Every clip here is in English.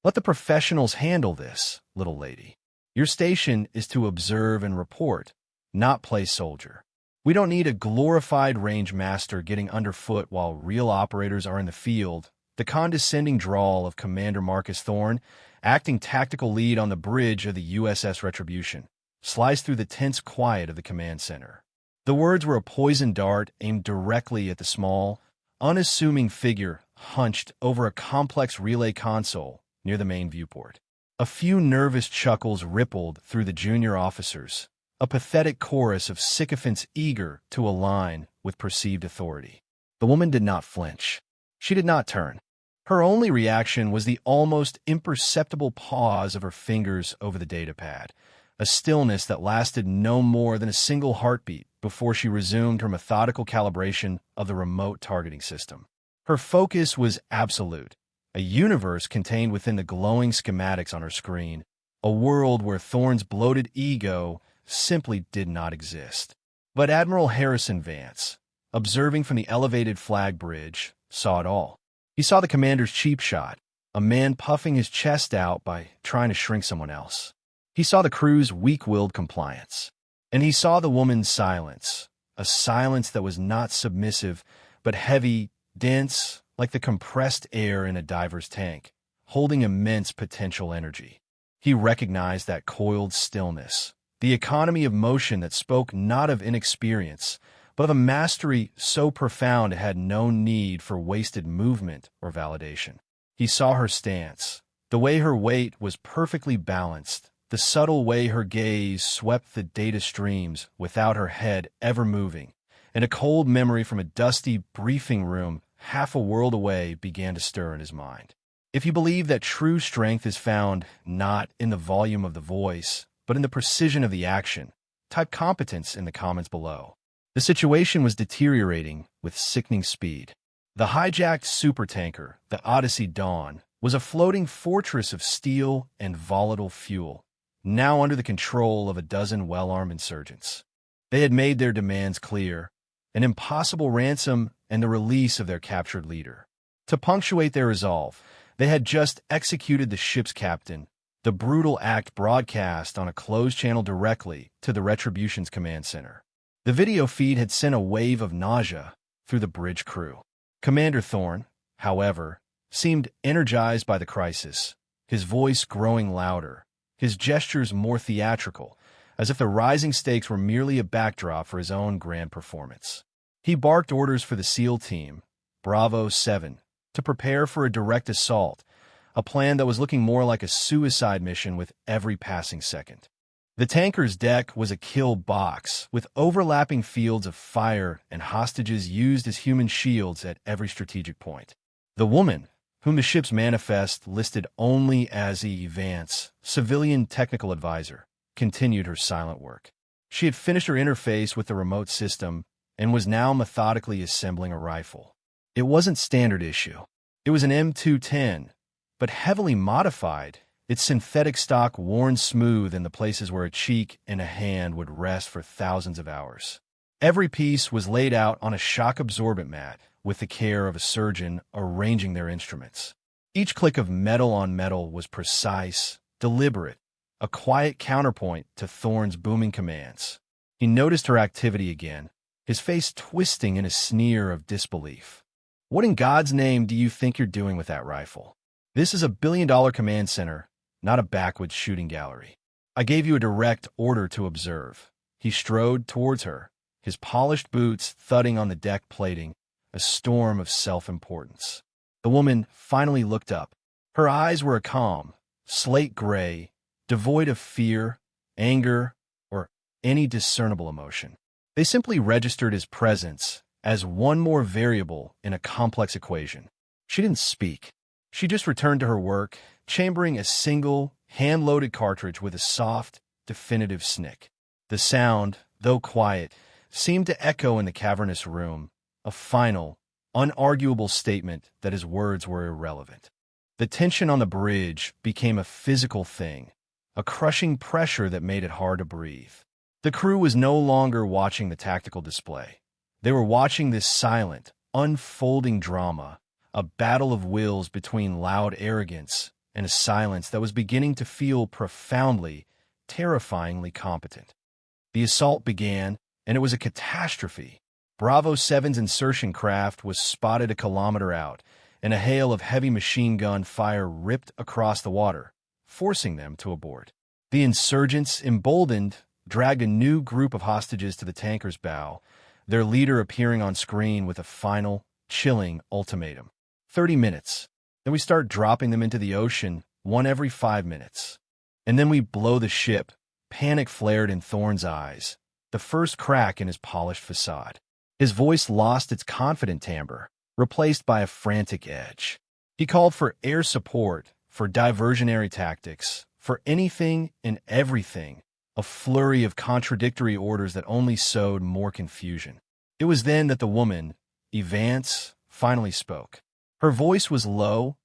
Let the professionals handle this, little lady. Your station is to observe and report, not play soldier. We don't need a glorified range master getting underfoot while real operators are in the field. The condescending drawl of Commander Marcus Thorne, acting tactical lead on the bridge of the USS Retribution, sliced through the tense quiet of the command center. The words were a poisoned dart aimed directly at the small, unassuming figure hunched over a complex relay console near the main viewport. A few nervous chuckles rippled through the junior officers, a pathetic chorus of sycophants eager to align with perceived authority. The woman did not flinch. She did not turn. Her only reaction was the almost imperceptible pause of her fingers over the datapad, a stillness that lasted no more than a single heartbeat before she resumed her methodical calibration of the remote targeting system. Her focus was absolute, a universe contained within the glowing schematics on her screen, a world where Thorne's bloated ego simply did not exist. But Admiral Harrison Vance, observing from the elevated flag bridge, saw it all. He saw the commander's cheap shot, a man puffing his chest out by trying to shrink someone else. He saw the crew's weak-willed compliance. And he saw the woman's silence, a silence that was not submissive, but heavy, dense, like the compressed air in a diver's tank, holding immense potential energy. He recognized that coiled stillness, the economy of motion that spoke not of inexperience, but of a mastery so profound it had no need for wasted movement or validation. He saw her stance, the way her weight was perfectly balanced, the subtle way her gaze swept the data streams without her head ever moving, and a cold memory from a dusty briefing room half a world away began to stir in his mind. If you believe that true strength is found not in the volume of the voice, but in the precision of the action, type competence in the comments below. The situation was deteriorating with sickening speed. The hijacked supertanker, the Odyssey Dawn, was a floating fortress of steel and volatile fuel, now under the control of a dozen well-armed insurgents. They had made their demands clear, an impossible ransom and the release of their captured leader. To punctuate their resolve, they had just executed the ship's captain, the brutal act broadcast on a closed channel directly to the Retribution's command center. The video feed had sent a wave of nausea through the bridge crew. Commander Thorne, however, seemed energized by the crisis, his voice growing louder, his gestures more theatrical, as if the rising stakes were merely a backdrop for his own grand performance. He barked orders for the SEAL team, Bravo 7, to prepare for a direct assault, a plan that was looking more like a suicide mission with every passing second. The tanker's deck was a kill box, with overlapping fields of fire and hostages used as human shields at every strategic point. The woman, whom the ship's manifest listed only as E. Vance, civilian technical advisor, continued her silent work. She had finished her interface with the remote system and was now methodically assembling a rifle. It wasn't standard issue. It was an M210, but heavily modified, its synthetic stock worn smooth in the places where a cheek and a hand would rest for thousands of hours. Every piece was laid out on a shock-absorbent mat with the care of a surgeon arranging their instruments. Each click of metal on metal was precise, deliberate, a quiet counterpoint to Thorne's booming commands. He noticed her activity again, his face twisting in a sneer of disbelief. "What in God's name do you think you're doing with that rifle? This is a billion-dollar command center, not a backwoods shooting gallery. I gave you a direct order to observe." He strode towards her, his polished boots thudding on the deck plating, a storm of self-importance. The woman finally looked up. Her eyes were a calm, slate gray, devoid of fear, anger, or any discernible emotion. They simply registered his presence as one more variable in a complex equation. She didn't speak. She just returned to her work, chambering a single, hand-loaded cartridge with a soft, definitive snick. The sound, though quiet, seemed to echo in the cavernous room, a final, unarguable statement that his words were irrelevant. The tension on the bridge became a physical thing, a crushing pressure that made it hard to breathe. The crew was no longer watching the tactical display. They were watching this silent, unfolding drama, a battle of wills between loud arrogance and a silence that was beginning to feel profoundly, terrifyingly competent. The assault began, and it was a catastrophe. Bravo 7's insertion craft was spotted a kilometer out, and a hail of heavy machine gun fire ripped across the water, forcing them to abort. The insurgents, emboldened, dragged a new group of hostages to the tanker's bow, their leader appearing on screen with a final, chilling ultimatum. 30 minutes. Then we start dropping them into the ocean, one every 5 minutes. And then we blow the ship. Panic flared in Thorne's eyes, the first crack in his polished facade. His voice lost its confident timbre, replaced by a frantic edge. He called for air support, for diversionary tactics, for anything and everything, a flurry of contradictory orders that only sowed more confusion. It was then that the woman, Evance, finally spoke. Her voice was low,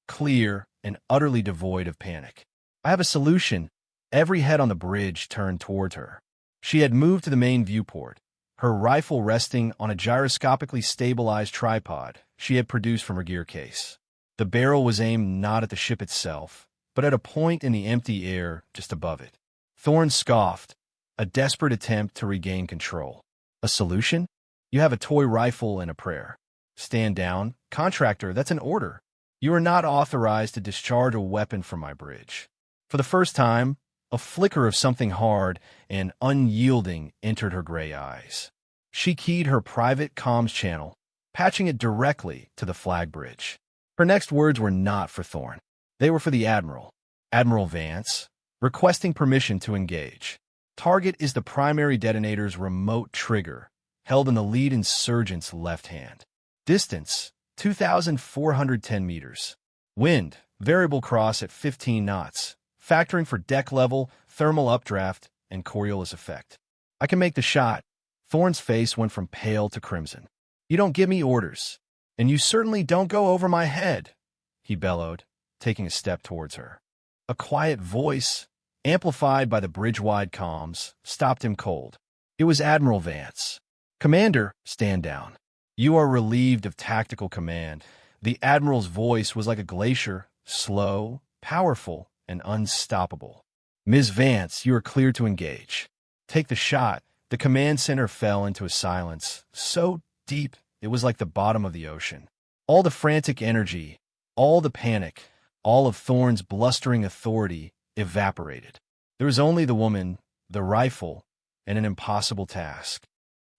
clear, and utterly devoid of panic. "I have a solution." Every head on the bridge turned toward her. She had moved to the main viewport, her rifle resting on a gyroscopically stabilized tripod she had produced from her gear case. The barrel was aimed not at the ship itself, but at a point in the empty air just above it. Thorne scoffed, a desperate attempt to regain control. "A solution? You have a toy rifle and a prayer." "Stand down. Contractor, that's an order. You are not authorized to discharge a weapon from my bridge." For the first time, a flicker of something hard and unyielding entered her gray eyes. She keyed her private comms channel, patching it directly to the flag bridge. Her next words were not for Thorne. They were for the Admiral, Admiral Vance, requesting permission to engage. Target is the primary detonator's remote trigger, held in the lead insurgent's left hand. Distance, 2,410 meters. Wind, variable cross at 15 knots, factoring for deck level, thermal updraft, and Coriolis effect. "I can make the shot." Thorne's face went from pale to crimson. "You don't give me orders, and you certainly don't go over my head," he bellowed, taking a step towards her. A quiet voice, amplified by the bridge-wide comms, stopped him cold. It was Admiral Vance. "Commander, stand down. You are relieved of tactical command." The Admiral's voice was like a glacier, slow, powerful, and unstoppable. "Ms. Vance, you are clear to engage. Take the shot." The command center fell into a silence, so deep it was like the bottom of the ocean. All the frantic energy, all the panic, all of Thorne's blustering authority evaporated. There was only the woman, the rifle, and an impossible task.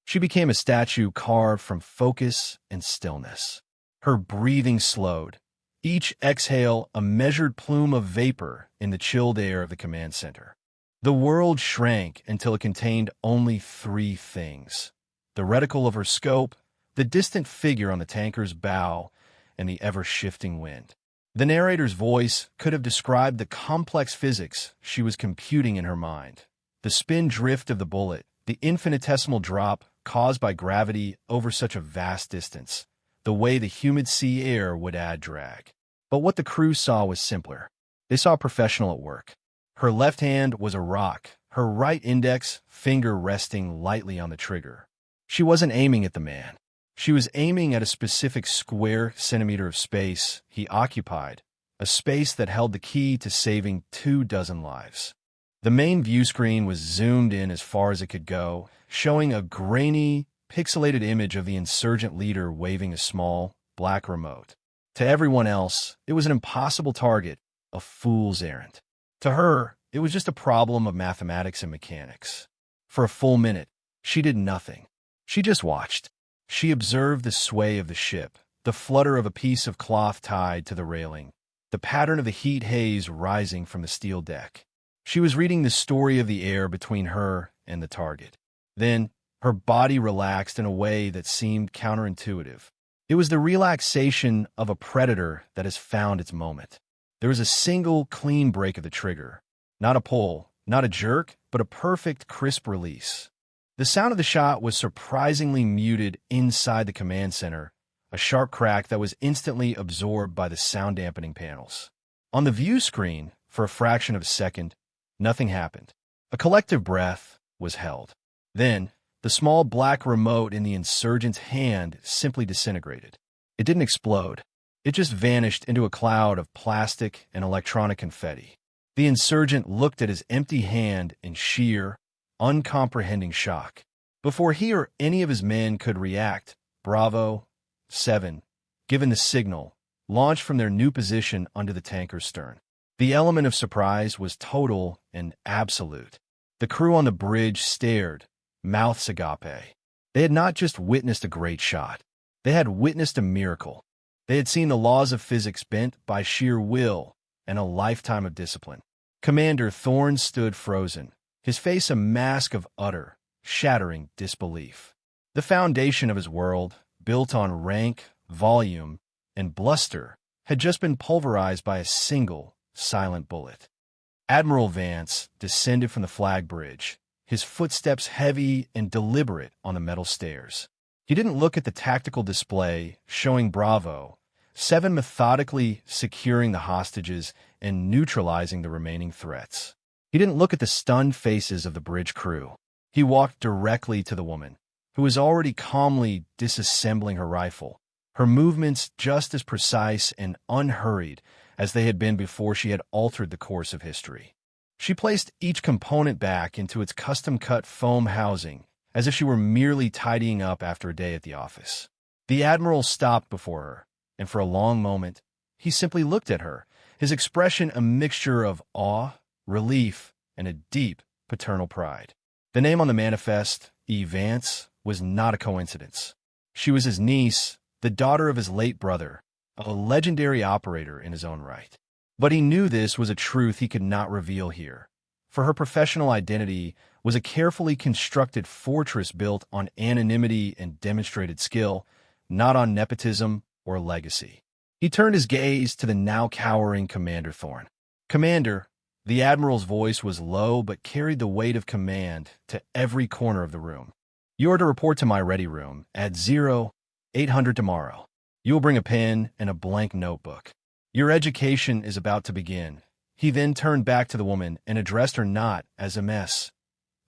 She became a statue carved from focus and stillness. Her breathing slowed, each exhale a measured plume of vapor in the chilled air of the command center. The world shrank until it contained only three things: the reticle of her scope, the distant figure on the tanker's bow, and the ever-shifting wind. The narrator's voice could have described the complex physics she was computing in her mind. The spin drift of the bullet, the infinitesimal drop caused by gravity over such a vast distance, the way the humid sea air would add drag. But what the crew saw was simpler. They saw a professional at work. Her left hand was a rock, her right index finger resting lightly on the trigger. She wasn't aiming at the man. She was aiming at a specific square centimeter of space he occupied, a space that held the key to saving 24 lives. The main view screen was zoomed in as far as it could go, showing a grainy, pixelated image of the insurgent leader waving a small, black remote. To everyone else, it was an impossible target, a fool's errand. To her, it was just a problem of mathematics and mechanics. For a full minute, she did nothing. She just watched. She observed the sway of the ship, the flutter of a piece of cloth tied to the railing, the pattern of the heat haze rising from the steel deck. She was reading the story of the air between her and the target. Then, her body relaxed in a way that seemed counterintuitive. It was the relaxation of a predator that has found its moment. There was a single, clean break of the trigger. Not a pull, not a jerk, but a perfect, crisp release. The sound of the shot was surprisingly muted inside the command center, a sharp crack that was instantly absorbed by the sound-dampening panels. On the view screen, for a fraction of a second, nothing happened. A collective breath was held. Then, the small black remote in the insurgent's hand simply disintegrated. It didn't explode. It just vanished into a cloud of plastic and electronic confetti. The insurgent looked at his empty hand in sheer, uncomprehending shock. Before he or any of his men could react, Bravo 7, given the signal, launched from their new position under the tanker's stern. The element of surprise was total and absolute. The crew on the bridge stared, mouths agape. They had not just witnessed a great shot. They had witnessed a miracle. They had seen the laws of physics bent by sheer will and a lifetime of discipline. Commander Thorne stood frozen, his face a mask of utter, shattering disbelief. The foundation of his world, built on rank, volume, and bluster, had just been pulverized by a single, silent bullet. Admiral Vance descended from the flag bridge, his footsteps heavy and deliberate on the metal stairs. He didn't look at the tactical display showing Bravo 7 methodically securing the hostages and neutralizing the remaining threats. He didn't look at the stunned faces of the bridge crew. He walked directly to the woman, who was already calmly disassembling her rifle, her movements just as precise and unhurried as they had been before she had altered the course of history. She placed each component back into its custom-cut foam housing, as if she were merely tidying up after a day at the office. The Admiral stopped before her, and for a long moment, he simply looked at her, his expression a mixture of awe, relief, and a deep paternal pride. The name on the manifest, E. Vance, was not a coincidence. She was his niece, the daughter of his late brother, a legendary operator in his own right. But he knew this was a truth he could not reveal here, for her professional identity was a carefully constructed fortress built on anonymity and demonstrated skill, not on nepotism or legacy. He turned his gaze to the now cowering Commander Thorne. "Commander," the Admiral's voice was low but carried the weight of command to every corner of the room. "You are to report to my ready room at 0800 tomorrow. You will bring a pen and a blank notebook. Your education is about to begin." He then turned back to the woman and addressed her not as MS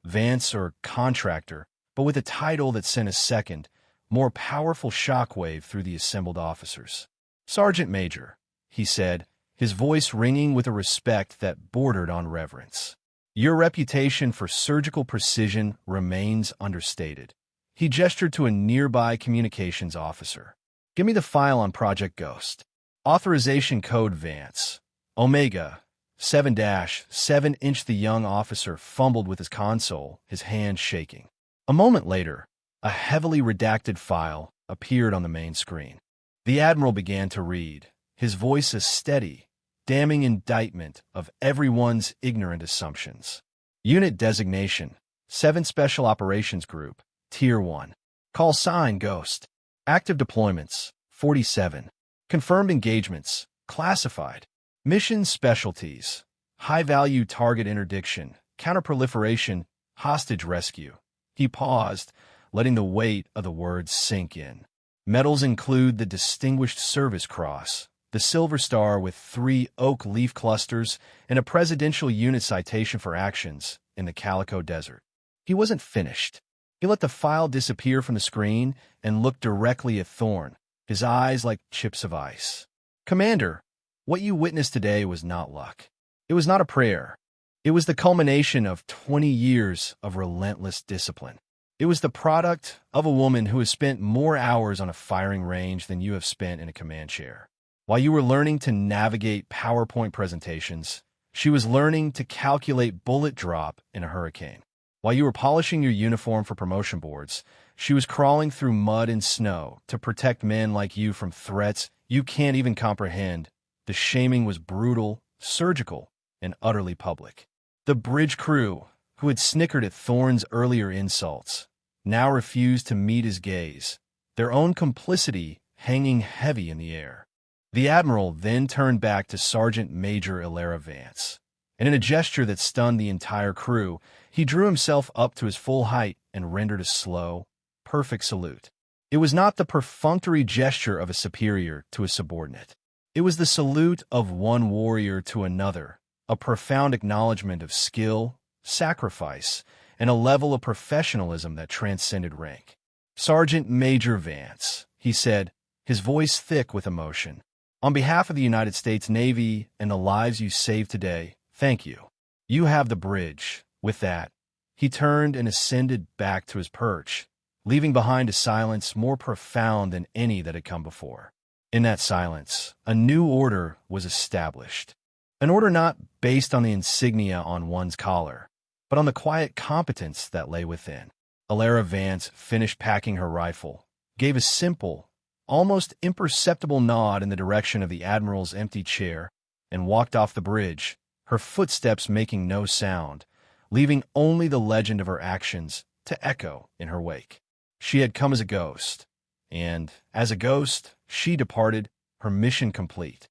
Vance or contractor, but with a title that sent a second, more powerful shockwave through the assembled officers. "Sergeant Major," he said, his voice ringing with a respect that bordered on reverence. "Your reputation for surgical precision remains understated." He gestured to a nearby communications officer. "Give me the file on Project Ghost. Authorization code Vance. Omega 7-7". The young officer fumbled with his console, his hand shaking. A moment later, a heavily redacted file appeared on the main screen. The Admiral began to read, his voice a steady, damning indictment of everyone's ignorant assumptions. Unit designation, 7th Special Operations Group, Tier 1. Call sign Ghost. Active deployments, 47. Confirmed engagements, classified. Mission specialties, high-value target interdiction, counterproliferation, hostage rescue. He paused, letting the weight of the words sink in. Medals include the Distinguished Service Cross, the Silver Star with 3 oak leaf clusters, and a Presidential Unit Citation for actions in the Calico Desert. He wasn't finished. He let the file disappear from the screen and looked directly at Thorne, his eyes like chips of ice. "Commander, what you witnessed today was not luck. It was not a prayer. It was the culmination of 20 years of relentless discipline. It was the product of a woman who has spent more hours on a firing range than you have spent in a command chair. While you were learning to navigate PowerPoint presentations, she was learning to calculate bullet drop in a hurricane. While you were polishing your uniform for promotion boards, she was crawling through mud and snow to protect men like you from threats you can't even comprehend. The shaming was brutal, surgical, and utterly public. The bridge crew, who had snickered at Thorne's earlier insults, now refused to meet his gaze, their own complicity hanging heavy in the air. The Admiral then turned back to Sergeant Major Ilera Vance, and in a gesture that stunned the entire crew, he drew himself up to his full height and rendered a slow, perfect salute. It was not the perfunctory gesture of a superior to a subordinate. It was the salute of one warrior to another, a profound acknowledgement of skill, sacrifice, and a level of professionalism that transcended rank. "Sergeant Major Vance," he said, his voice thick with emotion, On behalf of the United States Navy and the lives you saved today, thank you. You have the bridge." With that, he turned and ascended back to his perch, leaving behind a silence more profound than any that had come before. In that silence, a new order was established. An order not based on the insignia on one's collar, but on the quiet competence that lay within. Alara Vance finished packing her rifle, gave a simple, almost imperceptible nod in the direction of the Admiral's empty chair, and walked off the bridge, her footsteps making no sound, leaving only the legend of her actions to echo in her wake. She had come as a ghost, and, as a ghost, she departed, her mission complete.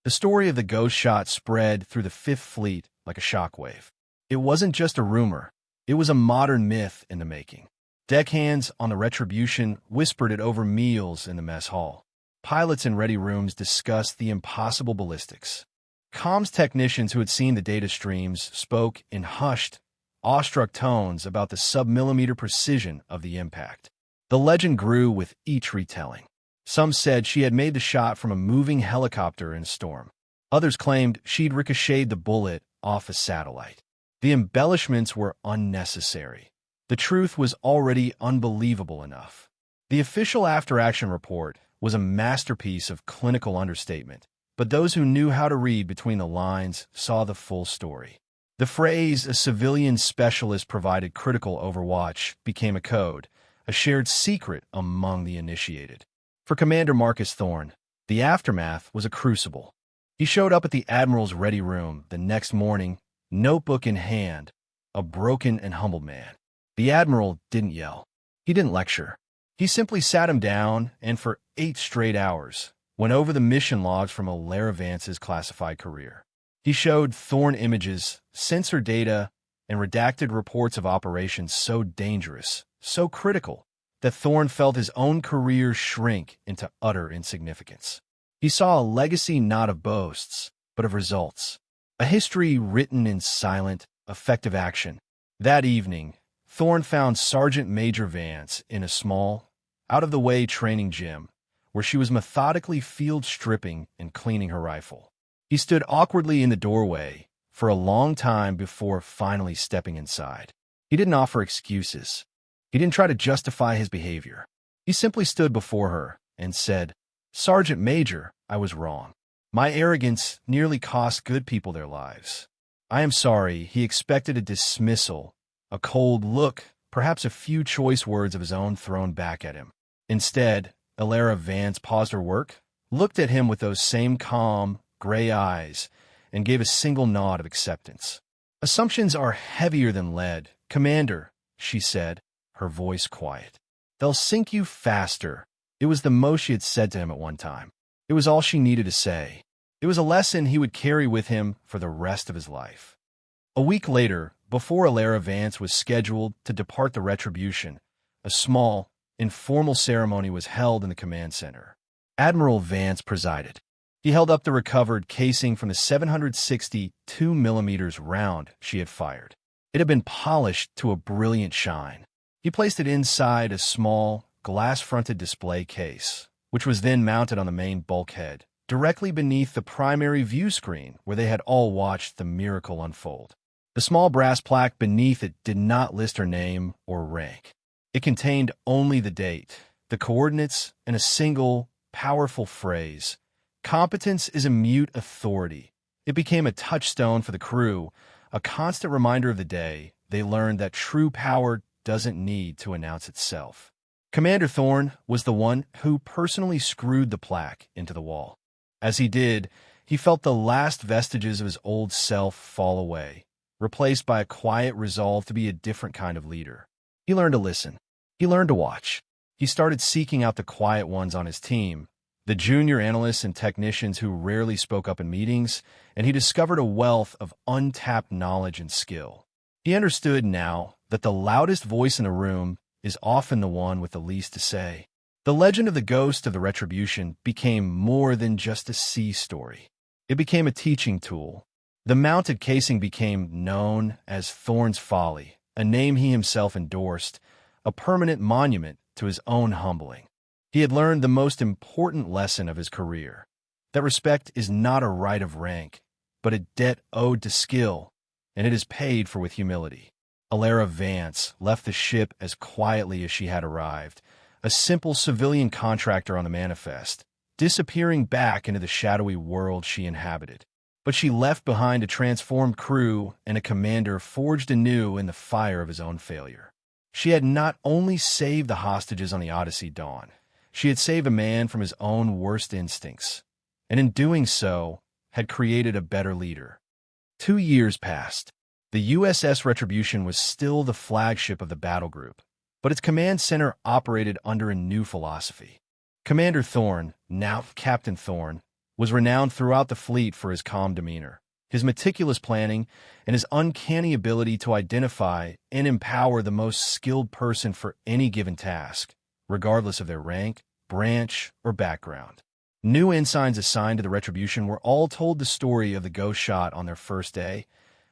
The story of the ghost shot spread through the Fifth Fleet like a shockwave. It wasn't just a rumor, it was a modern myth in the making. Deckhands on the Retribution whispered it over meals in the mess hall. Pilots in ready rooms discussed the impossible ballistics. Comms technicians who had seen the data streams spoke in hushed, awestruck tones about the sub-millimeter precision of the impact. The legend grew with each retelling. Some said she had made the shot from a moving helicopter in a storm. Others claimed she'd ricocheted the bullet off a satellite. The embellishments were unnecessary. The truth was already unbelievable enough. The official after-action report was a masterpiece of clinical understatement, but those who knew how to read between the lines saw the full story. The phrase, "a civilian specialist provided critical overwatch," became a code, a shared secret among the initiated. For Commander Marcus Thorne, the aftermath was a crucible. He showed up at the Admiral's ready room the next morning, notebook in hand, a broken and humbled man. The Admiral didn't yell. He didn't lecture. He simply sat him down and for 8 straight hours went over the mission logs from Alara Vance's classified career. He showed Thorne images, sensor data, and redacted reports of operations so dangerous, so critical, that Thorne felt his own career shrink into utter insignificance. He saw a legacy not of boasts, but of results. A history written in silent, effective action. That evening, Thorne found Sergeant Major Vance in a small, out-of-the-way training gym, where she was methodically field stripping and cleaning her rifle. He stood awkwardly in the doorway for a long time before finally stepping inside. He didn't offer excuses. He didn't try to justify his behavior. He simply stood before her and said, "Sergeant Major, I was wrong. My arrogance nearly cost good people their lives. I am sorry." He expected a dismissal, a cold look, perhaps a few choice words of his own thrown back at him. Instead, Alara Vance paused her work, looked at him with those same calm, gray eyes, and gave a single nod of acceptance. "Assumptions are heavier than lead, Commander," she said, her voice quiet. "They'll sink you faster." It was the most she had said to him at one time. It was all she needed to say. It was a lesson he would carry with him for the rest of his life. A week later, before Alara Vance was scheduled to depart the Retribution, a small, informal ceremony was held in the command center. Admiral Vance presided. He held up the recovered casing from the 760 2mm round she had fired. It had been polished to a brilliant shine. He placed it inside a small, glass-fronted display case, which was then mounted on the main bulkhead, directly beneath the primary view screen where they had all watched the miracle unfold. The small brass plaque beneath it did not list her name or rank. It contained only the date, the coordinates, and a single, powerful phrase: "Competence is a mute authority." It became a touchstone for the crew, a constant reminder of the day they learned that true power doesn't need to announce itself. Commander Thorne was the one who personally screwed the plaque into the wall. As he did, he felt the last vestiges of his old self fall away, replaced by a quiet resolve to be a different kind of leader. He learned to listen. He learned to watch. He started seeking out the quiet ones on his team, the junior analysts and technicians who rarely spoke up in meetings, and he discovered a wealth of untapped knowledge and skill. He understood now that the loudest voice in the room is often the one with the least to say. The legend of the ghost of the Retribution became more than just a sea story. It became a teaching tool. The mounted casing became known as Thorne's Folly, a name he himself endorsed, a permanent monument to his own humbling. He had learned the most important lesson of his career. that respect is not a right of rank, but a debt owed to skill, and it is paid for with humility. Alara Vance left the ship as quietly as she had arrived, a simple civilian contractor on the manifest, disappearing back into the shadowy world she inhabited. But she left behind a transformed crew and a commander forged anew in the fire of his own failure. She had not only saved the hostages on the Odyssey Dawn, she had saved a man from his own worst instincts, and in doing so, had created a better leader. 2 years passed. The USS Retribution was still the flagship of the battle group, but its command center operated under a new philosophy. Commander Thorne, now Captain Thorne, was renowned throughout the fleet for his calm demeanor, his meticulous planning, and his uncanny ability to identify and empower the most skilled person for any given task, regardless of their rank, branch, or background. New ensigns assigned to the Retribution were all told the story of the ghost shot on their first day,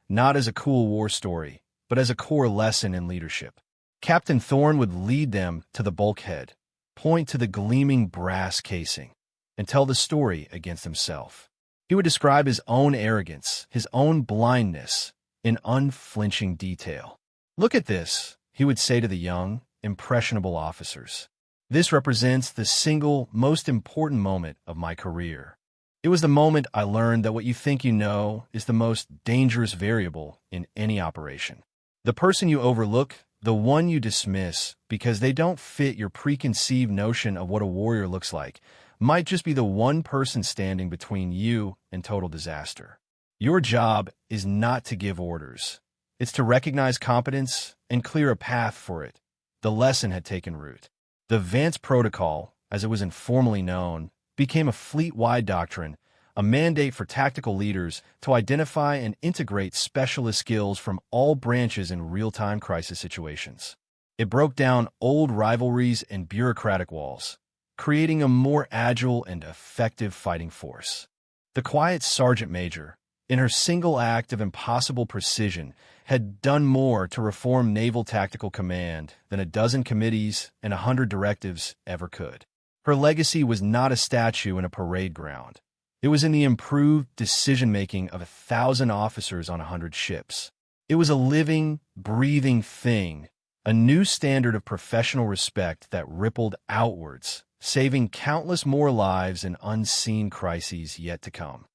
not as a cool war story, but as a core lesson in leadership. Captain Thorne would lead them to the bulkhead, point to the gleaming brass casing, and tell the story against himself. He would describe his own arrogance, his own blindness, in unflinching detail. "Look at this," he would say to the young, impressionable officers. "This represents the single most important moment of my career. It was the moment I learned that what you think you know is the most dangerous variable in any operation. The person you overlook, the one you dismiss because they don't fit your preconceived notion of what a warrior looks like, might just be the one person standing between you and total disaster. Your job is not to give orders. It's to recognize competence and clear a path for it." The lesson had taken root. The Vance Protocol, as it was informally known, became a fleet-wide doctrine, a mandate for tactical leaders to identify and integrate specialist skills from all branches in real-time crisis situations. It broke down old rivalries and bureaucratic walls, creating a more agile and effective fighting force. The quiet sergeant major, in her single act of impossible precision, had done more to reform naval tactical command than a dozen committees and 100 directives ever could. Her legacy was not a statue in a parade ground. It was in the improved decision-making of 1,000 officers on 100 ships. It was a living, breathing thing, a new standard of professional respect that rippled outwards, saving countless more lives in unseen crises yet to come.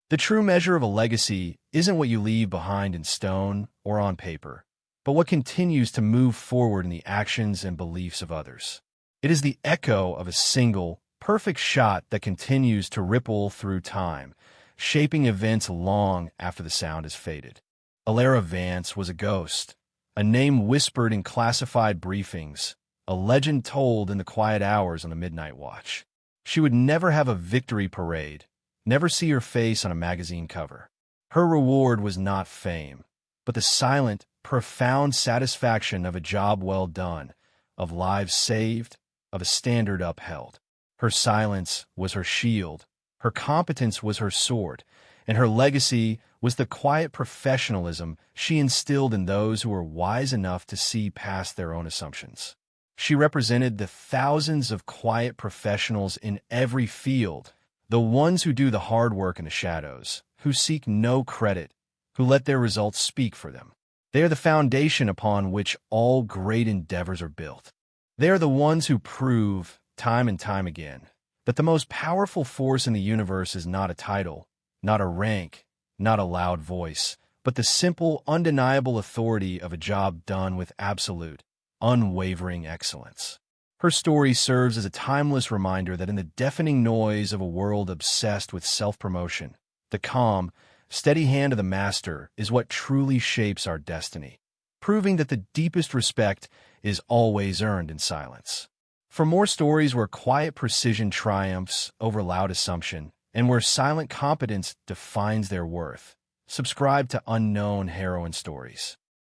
The true measure of a legacy isn't what you leave behind in stone or on paper, but what continues to move forward in the actions and beliefs of others. It is the echo of a single, perfect shot that continues to ripple through time, shaping events long after the sound has faded. Alara Vance was a ghost, a name whispered in classified briefings, a legend told in the quiet hours on the midnight watch. She would never have a victory parade, never see her face on a magazine cover. Her reward was not fame, but the silent, profound satisfaction of a job well done, of lives saved, of a standard upheld. Her silence was her shield, her competence was her sword, and her legacy was the quiet professionalism she instilled in those who were wise enough to see past their own assumptions. She represented the thousands of quiet professionals in every field, the ones who do the hard work in the shadows, who seek no credit, who let their results speak for them. They are the foundation upon which all great endeavors are built. They are the ones who prove, time and time again, that the most powerful force in the universe is not a title, not a rank, not a loud voice, but the simple, undeniable authority of a job done with absolute, unwavering excellence. Her story serves as a timeless reminder that in the deafening noise of a world obsessed with self-promotion, the calm, steady hand of the master is what truly shapes our destiny, proving that the deepest respect is always earned in silence. For more stories where quiet precision triumphs over loud assumption and where silent competence defines their worth, subscribe to Unknown Heroine Stories.